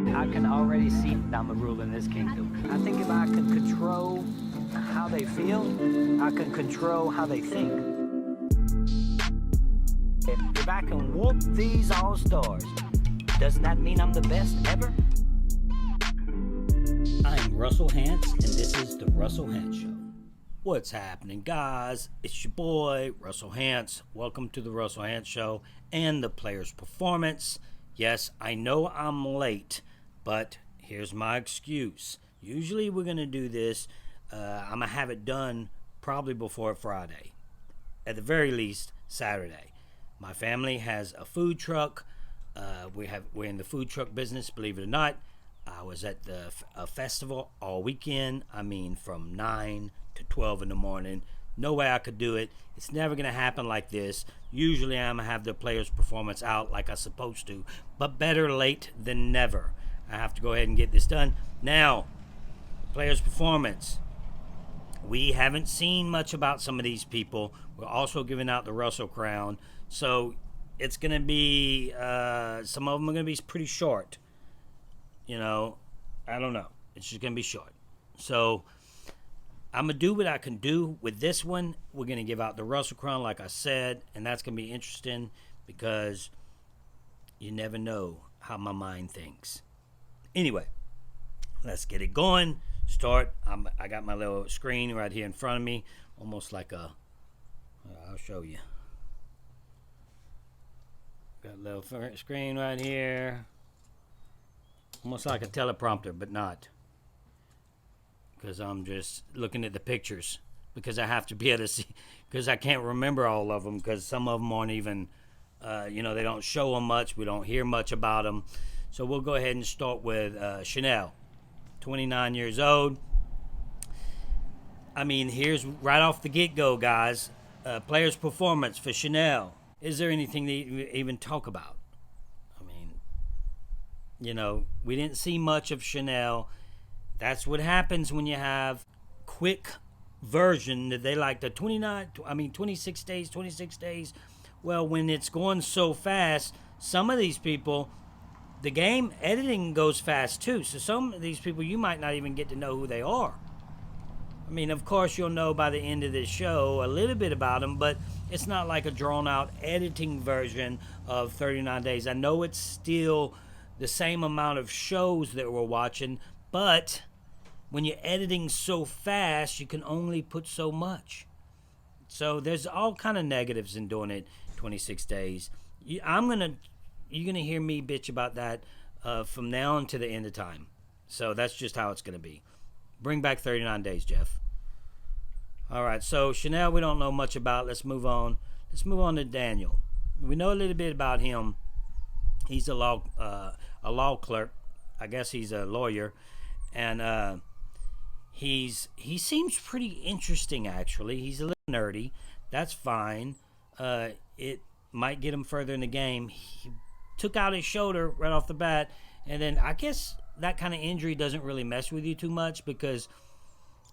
I can already see I'm a ruler in this kingdom. I think if I can control how they feel, I can control how they think. If I can whoop these all-stars, doesn't that mean I'm the best ever? I'm Russell Hantz, and this is the Russell Hantz Show. What's happening, guys? It's your boy, Russell Hantz. Welcome to the Russell Hantz Show and the Player's Performance. Yes, I know I'm late, but here's my excuse. Usually we're going to do this. I'm going to have it done probably before Friday. At the very least, Saturday. My family has a food truck. We're in the food truck business, believe it or not. I was at a festival all weekend. I mean, from 9 to 12 in the morning. No way I could do it. It's never going to happen like this. Usually I'm going to have the Player's Performance out like I'm supposed to. But better late than never. I have to go ahead and get this done. Now, Player's Performance. We haven't seen much about some of these people. We're also giving out the Russell Crown. So it's going to be, some of them are going to be pretty short. You know, I don't know. It's just going to be short. So I'm going to do what I can do with this one. We're going to give out the Russell Crown, like I said, and that's going to be interesting because you never know how my mind thinks. Anyway, let's get it going. Start. I got my little screen right here in front of me, almost like I'll show you. Got a little screen right here. Almost like a teleprompter, but not. Because I'm just looking at the pictures. Because I have to be able to see. Because I can't remember all of them. Because some of them aren't even, they don't show them much. We don't hear much about them. So we'll go ahead and start with Chanel. 29 years old. I mean, here's right off the get-go, guys. Player's Performance for Chanel. Is there anything to even talk about? We didn't see much of Chanel. That's what happens when you have quick version that they like the 26 days. Well, when it's going so fast, some of these people, the game editing goes fast too. So some of these people, you might not even get to know who they are. I mean, of course, you'll know by the end of this show a little bit about them, but it's not like a drawn-out editing version of 39 Days. I know it's still the same amount of shows that we're watching, but when you're editing so fast, you can only put so much. So there's all kind of negatives in doing it 26 days. You're gonna hear me bitch about that from now on to the end of time. So that's just how it's gonna be. Bring back 39 Days, Jeff. All right, so Chanel, we don't know much about. Let's move on. Let's move on to Daniel. We know a little bit about him. He's a law clerk. I guess he's a lawyer, and he seems pretty interesting. Actually, he's a little nerdy. That's fine. It might get him further in the game. He took out his shoulder right off the bat, and then I guess that kind of injury doesn't really mess with you too much because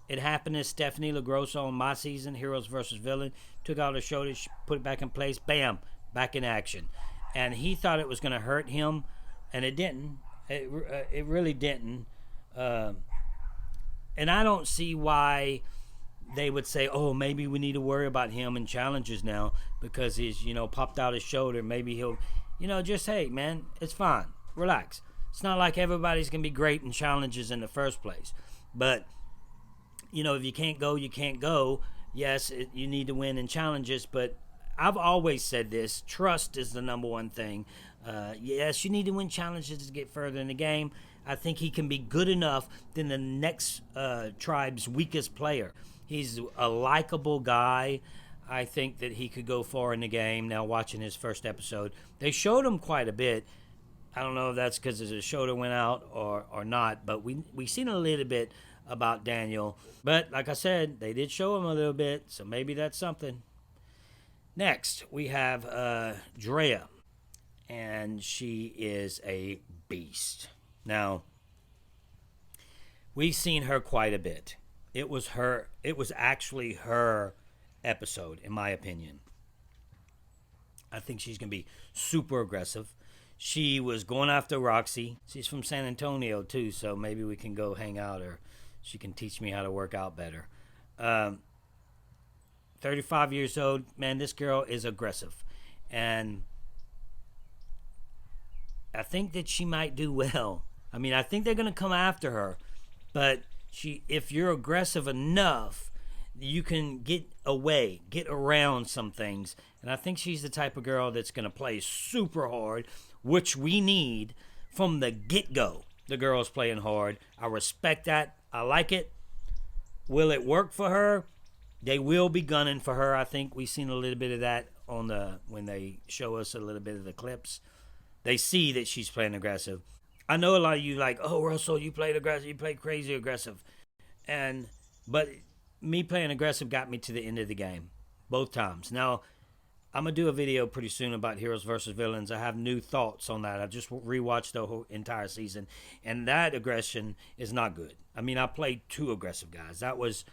it happened to Stephanie LaGrossa on my season, Heroes versus Villain. Took out her shoulder, put it back in place. Bam, back in action. And he thought it was going to hurt him, and it didn't. It really didn't. And I don't see why they would say, oh, maybe we need to worry about him in challenges now because he's, popped out his shoulder. Maybe he'll, just, hey, man, it's fine. Relax. It's not like everybody's going to be great in challenges in the first place. But, if you can't go, you can't go. Yes, you need to win in challenges, but I've always said this. Trust is the number one thing. Yes, you need to win challenges to get further in the game. I think he can be good enough than the next tribe's weakest player. He's a likable guy. I think that he could go far in the game. Now, watching his first episode, they showed him quite a bit. I don't know if that's because his shoulder went out or not, but we seen a little bit about Daniel. But like I said, they did show him a little bit, so maybe that's something. Next, we have Drea, and she is a beast. Now, we've seen her quite a bit. It was actually her episode, in my opinion. I think she's going to be super aggressive. She was going after Roxy. She's from San Antonio too, so maybe we can go hang out, or she can teach me how to work out better. 35 years old, man, this girl is aggressive. And I think that she might do well. I mean, I think they're going to come after her, but if you're aggressive enough, you can get around some things. And I think she's the type of girl that's going to play super hard, which we need from the get-go. The girl's playing hard. I respect that. I like it. Will it work for her? They will be gunning for her. I think we've seen a little bit of that when they show us a little bit of the clips. They see that she's playing aggressive. I know a lot of you like, oh, Russell, you played aggressive. You played crazy aggressive. But me playing aggressive got me to the end of the game both times. Now, I'm going to do a video pretty soon about heroes versus villains. I have new thoughts on that. I just rewatched the whole entire season, and that aggression is not good. I mean, I played two aggressive guys. That was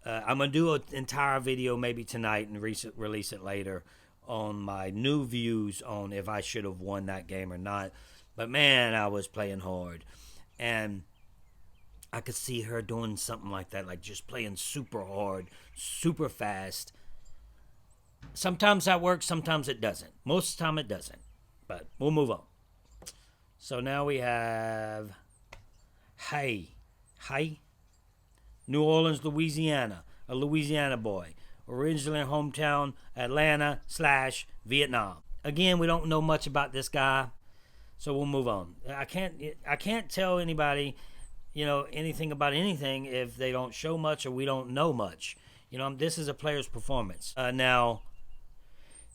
I'm going to do an entire video maybe tonight and release it later on my new views on if I should have won that game or not. But, man, I was playing hard. And I could see her doing something like that, like just playing super hard, super fast. Sometimes that works, sometimes it doesn't. Most of the time it doesn't. But we'll move on. So now we have Hey. New Orleans, Louisiana. A Louisiana boy. Originally hometown Atlanta/Vietnam. Again, we don't know much about this guy, so we'll move on. I can't tell anybody, anything about anything if they don't show much or we don't know much. This is a player's performance. Now,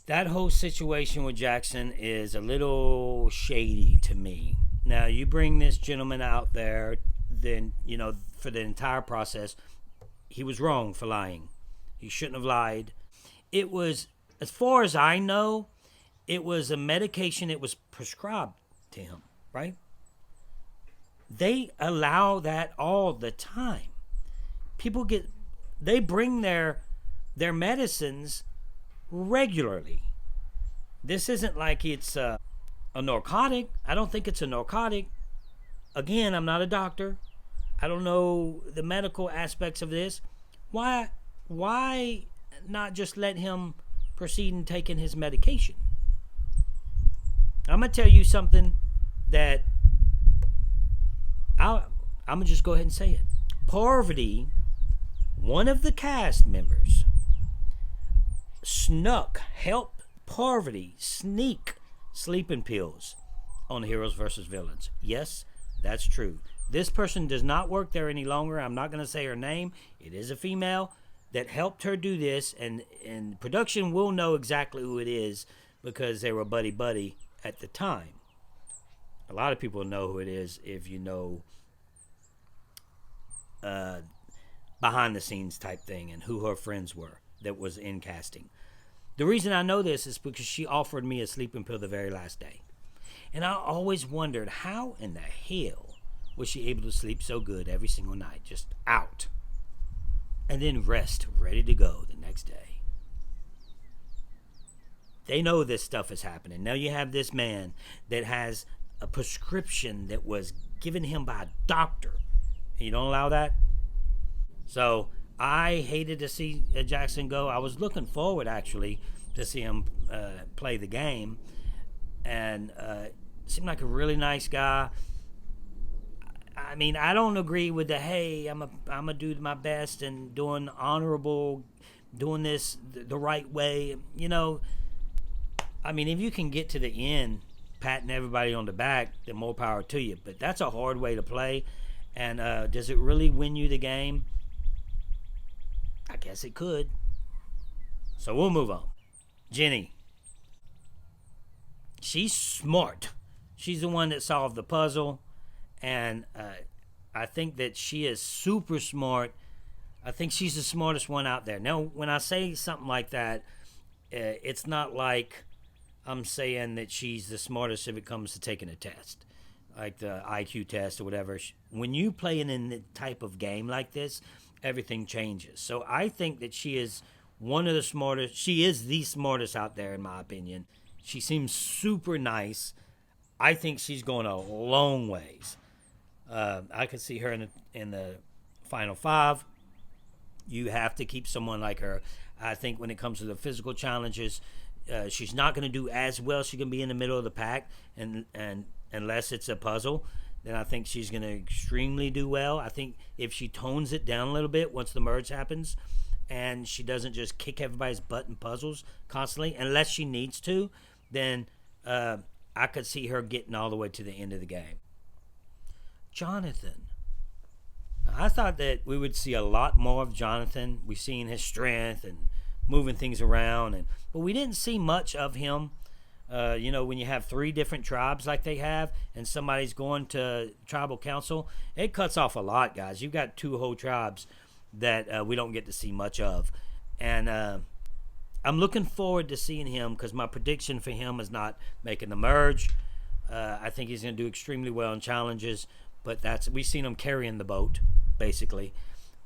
that whole situation with Jackson is a little shady to me. Now, you bring this gentleman out there, then, for the entire process, he was wrong for lying. He shouldn't have lied. It was, as far as I know, it was a medication that was prescribed to him, right? They allow that all the time. People they bring their medicines regularly. This isn't like it's a narcotic. I don't think it's a narcotic. Again, I'm not a doctor. I don't know the medical aspects of this. Why not just let him proceed in taking his medication? I'm going to tell you something that I'm going to just go ahead and say it. Parvati, one of the cast members, helped Parvati sneak sleeping pills on Heroes versus Villains. Yes, that's true. This person does not work there any longer. I'm not going to say her name. It is a female that helped her do this, and production will know exactly who it is because they were buddy-buddy at the time. A lot of people know who it is if you know behind-the-scenes type thing and who her friends were that was in casting. The reason I know this is because she offered me a sleeping pill the very last day. And I always wondered, how in the hell was she able to sleep so good every single night, just out, and then rest, ready to go the next day? They know this stuff is happening. Now you have this man that has a prescription that was given him by a doctor. You don't allow that? So I hated to see Jackson go. I was looking forward, actually, to see him play the game. And seemed like a really nice guy. I mean, I don't agree with the, hey, I'm a do my best and doing honorable, doing this the right way. I mean, if you can get to the end patting everybody on the back, then more power to you. But that's a hard way to play. And does it really win you the game? I guess it could. So we'll move on. Jenny. She's smart. She's the one that solved the puzzle. And I think that she is super smart. I think she's the smartest one out there. Now, when I say something like that, it's not like I'm saying that she's the smartest if it comes to taking a test, like the IQ test or whatever. When you play in a type of game like this, everything changes. So I think that she is one of the smartest. She is the smartest out there, in my opinion. She seems super nice. I think she's going a long ways. I could see her in the final 5. You have to keep someone like her. I think when it comes to the physical challenges, she's not going to do as well. She can be in the middle of the pack, and unless it's a puzzle, then I think she's going to extremely do well. I think if she tones it down a little bit once the merge happens, and she doesn't just kick everybody's butt in puzzles constantly, unless she needs to, then I could see her getting all the way to the end of the game. Jonathan. I thought that we would see a lot more of Jonathan. We've seen his strength and moving things around, but we didn't see much of him. When you have 3 different tribes like they have, and somebody's going to tribal council, it cuts off a lot, guys. You've got 2 whole tribes that we don't get to see much of, and I'm looking forward to seeing him, because my prediction for him is not making the merge. I think he's going to do extremely well in challenges, but we've seen him carrying the boat basically,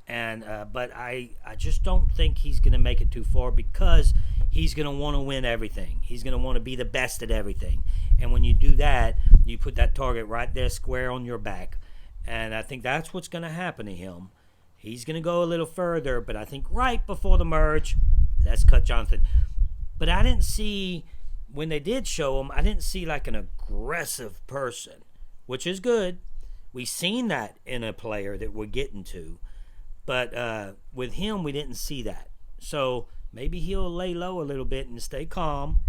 and but I just don't think he's going to make it too far, because he's going to want to win everything. He's going to want to be the best at everything, and when you do that, you put that target right there square on your back, and I think that's what's going to happen to him. He's going to go a little further, but I think right before the merge, let's cut Jonathan. But I didn't see, when they did show him, I didn't see like an aggressive person, which is good. We've seen that in a player that we're getting to, but with him, we didn't see that. So maybe he'll lay low a little bit and stay calm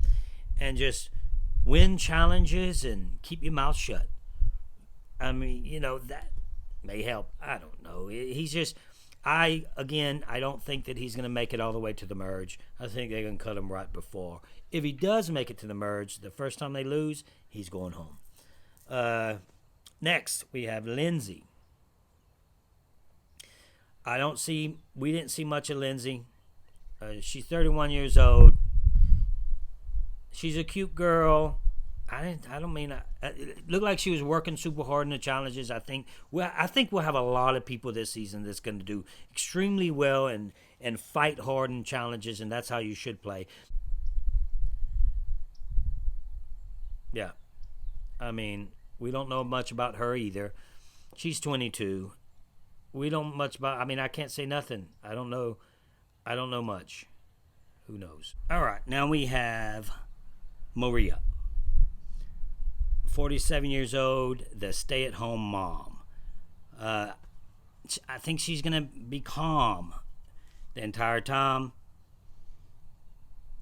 and just win challenges and keep your mouth shut. I mean, that may help. I don't know. He's just, I don't think that he's going to make it all the way to the merge. I think they're going to cut him right before. If he does make it to the merge, the first time they lose, he's going home. Next, we have Lindsay. We didn't see much of Lindsay. She's 31 years old. She's a cute girl. It looked like she was working super hard in the challenges. I think we'll have a lot of people this season that's going to do extremely well and fight hard in challenges, and that's how you should play. Yeah. I mean, we don't know much about her either. She's 22. We don't much about, I can't say nothing. I don't know much. Who knows? All right, now we have Maria. 47 years old, the stay-at-home mom. I think she's going to be calm the entire time.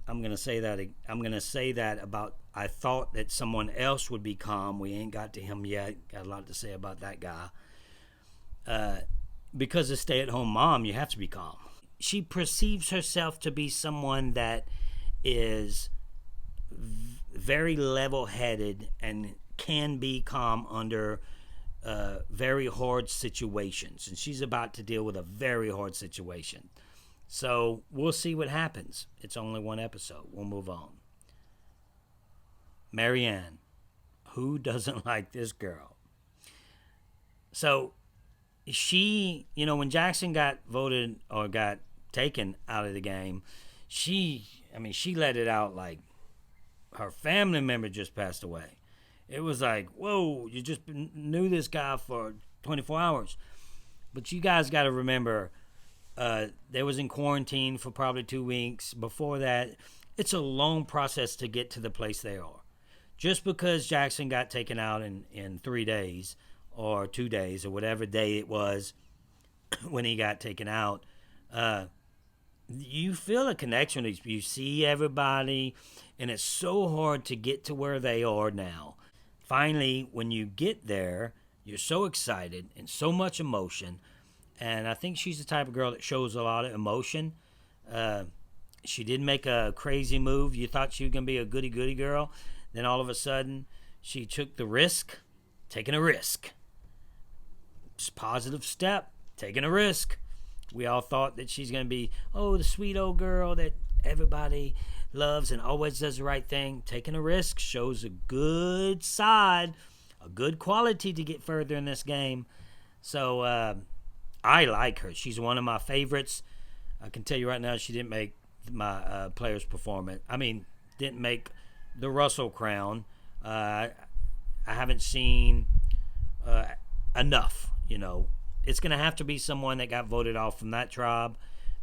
I'm going to say that about, I thought that someone else would be calm. We ain't got to him yet. Got a lot to say about that guy. Because a stay-at-home mom, you have to be calm. She perceives herself to be someone that is very level-headed and can be calm under very hard situations. And she's about to deal with a very hard situation. So we'll see what happens. It's only one episode. We'll move on. Marianne. Who doesn't like this girl? So she, when Jackson got voted or got taken out of the game, she let it out like her family member just passed away. It was like, whoa, you just knew this guy for 24 hours. But you guys got to remember, they was in quarantine for probably 2 weeks. Before that, it's a long process to get to the place they are. Just because Jackson got taken out in 3 days or 2 days or whatever day it was when he got taken out, you feel a connection. You see everybody, and it's so hard to get to where they are now. Finally, when you get there, you're so excited and so much emotion. And I think she's the type of girl that shows a lot of emotion. She did make a crazy move. You thought she was going to be a goody-goody girl. Then all of a sudden, she took the risk, taking a risk. Positive step, taking a risk. We all thought that she's going to be, the sweet old girl that everybody loves and always does the right thing. Taking a risk shows a good side, a good quality to get further in this game. So I like her. She's one of my favorites. I can tell you right now, she didn't make my player's performance. Didn't make the Russell crown. I haven't seen enough. It's going to have to be someone that got voted off from that tribe,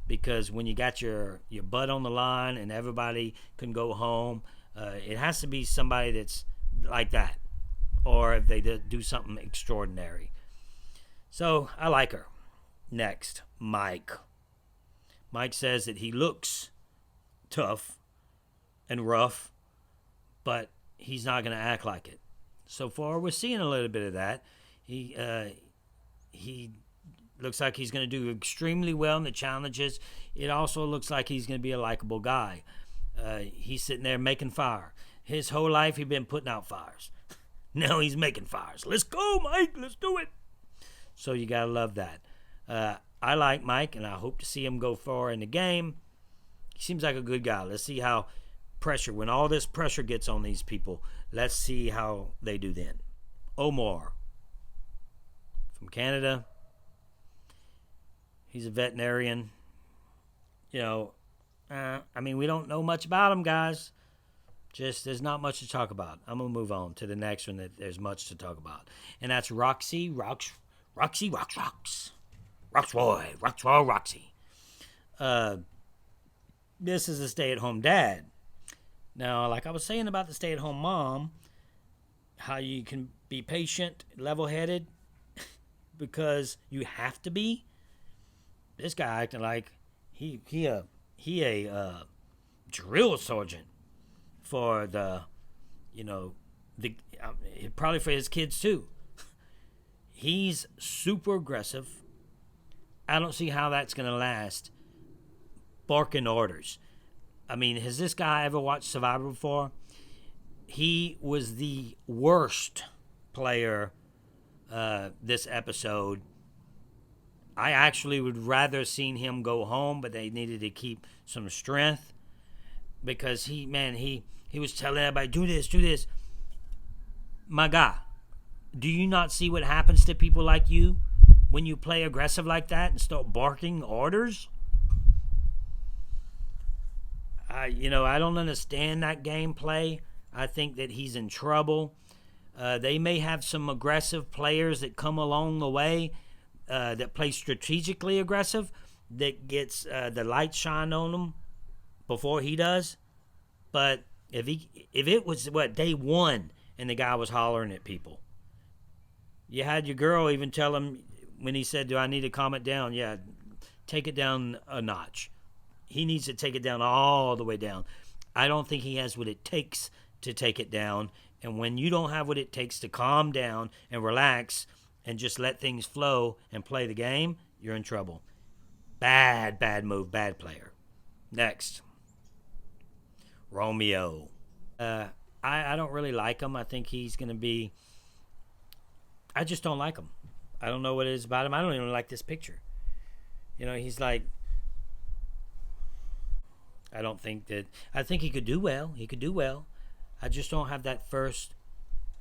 because when you got your butt on the line and everybody can go home, it has to be somebody that's like that, or if they do something extraordinary. So I like her. Next, Mike. Mike says that he looks tough and rough, but he's not going to act like it. So far, we're seeing a little bit of that. He looks like he's going to do extremely well in the challenges. It also looks like he's going to be a likable guy. He's sitting there making fire. His whole life, he's been putting out fires. Now he's making fires. Let's go, Mike. Let's do it. So you got to love that. I like Mike, and I hope to see him go far in the game. He seems like a good guy. Let's see how when all this pressure gets on these people, let's see how they do then. Omar from Canada. He's a veterinarian. We don't know much about him, guys. Just there's not much to talk about. I'm going to move on to the next one that there's much to talk about. And that's Roxy. Roxy. This is a stay-at-home dad. Now, like I was saying about the stay-at-home mom, how you can be patient, level-headed, because you have to be. This guy acting like he a drill sergeant for probably for his kids too. He's super aggressive. I don't see how that's going to last. Barking orders. Has this guy ever watched Survivor before? He was the worst player this episode. I actually would rather seen him go home, but they needed to keep some strength, because he was telling everybody, do this. My guy, do you not see what happens to people like you when you play aggressive like that and start barking orders? I don't understand that gameplay. I think that he's in trouble. They may have some aggressive players that come along the way that play strategically aggressive, that gets the light shine on them before he does. But if it was day one and the guy was hollering at people, you had your girl even tell him when he said, "Do I need to calm it down?" Yeah, take it down a notch. He needs to take it down all the way down. I don't think he has what it takes to take it down. And when you don't have what it takes to calm down and relax and just let things flow and play the game, you're in trouble. Bad move, bad player. Next, Romeo. I don't really like him. I think he's going to be... I just don't like him. I don't know what it is about him. I don't even like this picture. He's like... I think he could do well. I just don't have that first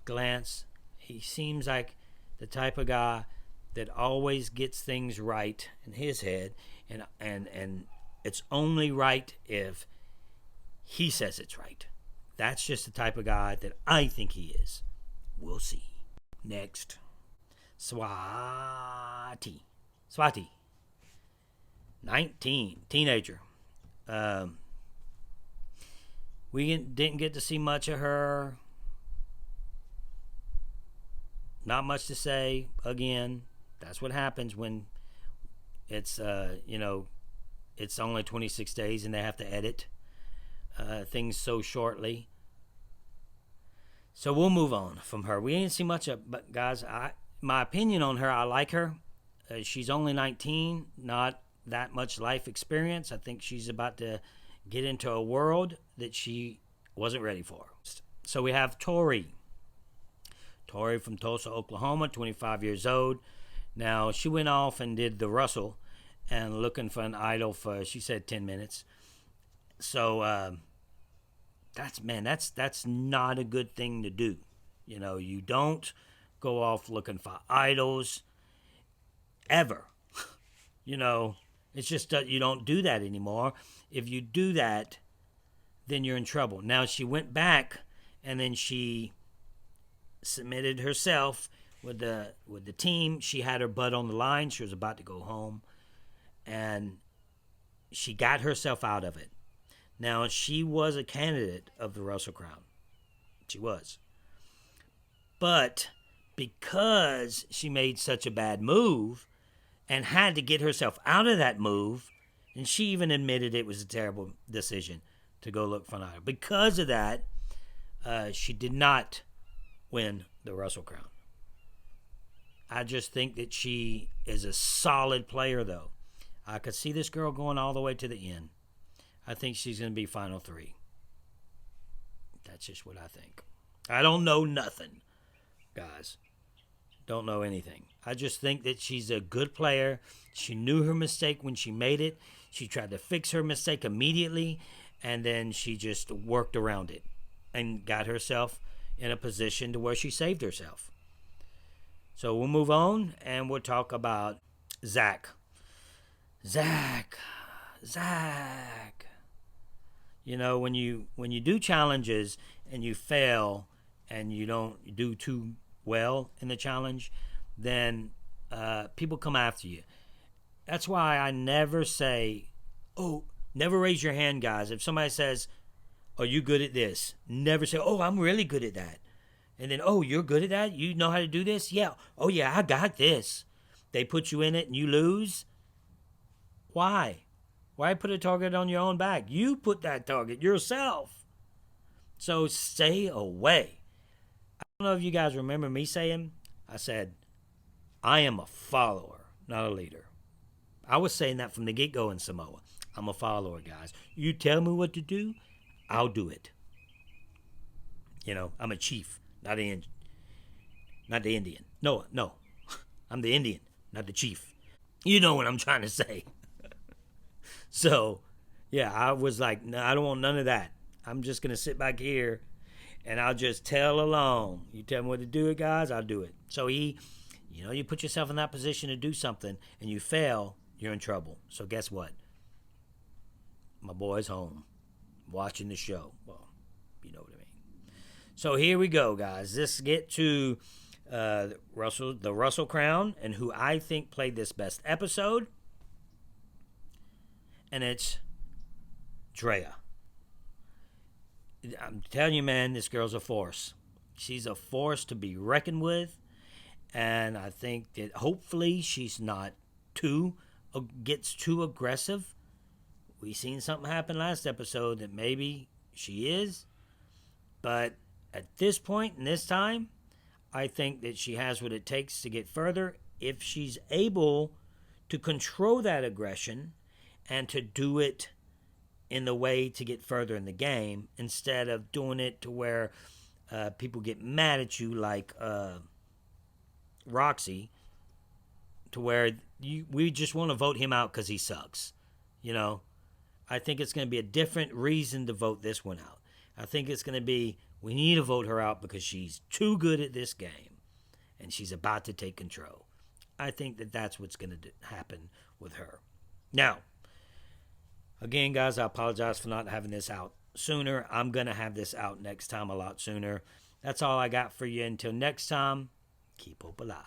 glance. He seems like the type of guy that always gets things right in his head, and it's only right if he says it's right. That's just the type of guy that I think he is. We'll see. Next, Swati, 19, teenager. We didn't get to see much of her. Not much to say. Again, that's what happens when it's it's only 26 days and they have to edit things so shortly. So we'll move on from her. We didn't see much of, but guys, my opinion on her, I like her. She's only 19, not that much life experience. I think she's about to get into a world that she wasn't ready for. So we have Tori. Tori from Tulsa, Oklahoma, 25 years old. Now, she went off and did the Russell and looking for an idol for, she said, 10 minutes. So, that's not a good thing to do. You don't go off looking for idols ever. It's just that you don't do that anymore. If you do that, then you're in trouble. Now she went back and then she submitted herself with the team. She had her butt on the line. She was about to go home, and she got herself out of it. Now she was a candidate of the Russell Crown. She was. But because she made such a bad move and had to get herself out of that move, and she even admitted it was a terrible decision to go look for an idol. Because of that, she did not win the Russell Crown. I just think that she is a solid player, though. I could see this girl going all the way to the end. I think she's going to be final 3. That's just what I think. I don't know nothing, guys. Don't know anything. I just think that she's a good player. She knew her mistake when she made it. She tried to fix her mistake immediately, and then she just worked around it and got herself in a position to where she saved herself. So we'll move on, and we'll talk about Zach. Zach. You know, when you do challenges and you fail and you don't do too well in the challenge, then people come after you. That's why I never say, never raise your hand, guys. If somebody says, are you good at this? Never say, I'm really good at that. And then, you're good at that? You know how to do this? Yeah. Oh, yeah, I got this. They put you in it and you lose. Why? Why put a target on your own back? You put that target yourself. So stay away. I don't know if you guys remember me saying, I said, I am a follower, not a leader. I was saying that from the get-go in Samoa. I'm a follower, guys. You tell me what to do, I'll do it. You know, I'm a chief, not the Indian. No. I'm the Indian, not the chief. You know what I'm trying to say. So, yeah, I was like, no, I don't want none of that. I'm just going to sit back here and I'll just tell along. You tell me what to do it, guys, I'll do it. So you put yourself in that position to do something and you fail, you're in trouble. So guess what? My boy's home watching the show. Well, you know what I mean. So here we go, guys. Let's get to the Russell Crown and who I think played this best episode. And it's Drea. I'm telling you, man, this girl's a force. She's a force to be reckoned with. And I think that hopefully she's not gets too aggressive. We seen something happen last episode that maybe she is. But at this point in this time, I think that she has what it takes to get further if she's able to control that aggression and to do it in the way to get further in the game instead of doing it to where people get mad at you like Roxy, to where we just want to vote him out because he sucks. You know, I think it's going to be a different reason to vote this one out. I think it's going to be, we need to vote her out because she's too good at this game and she's about to take control. I think that that's what's going to happen with her. Now, again, guys, I apologize for not having this out sooner. I'm going to have this out next time a lot sooner. That's all I got for you. Until next time, keep hope alive.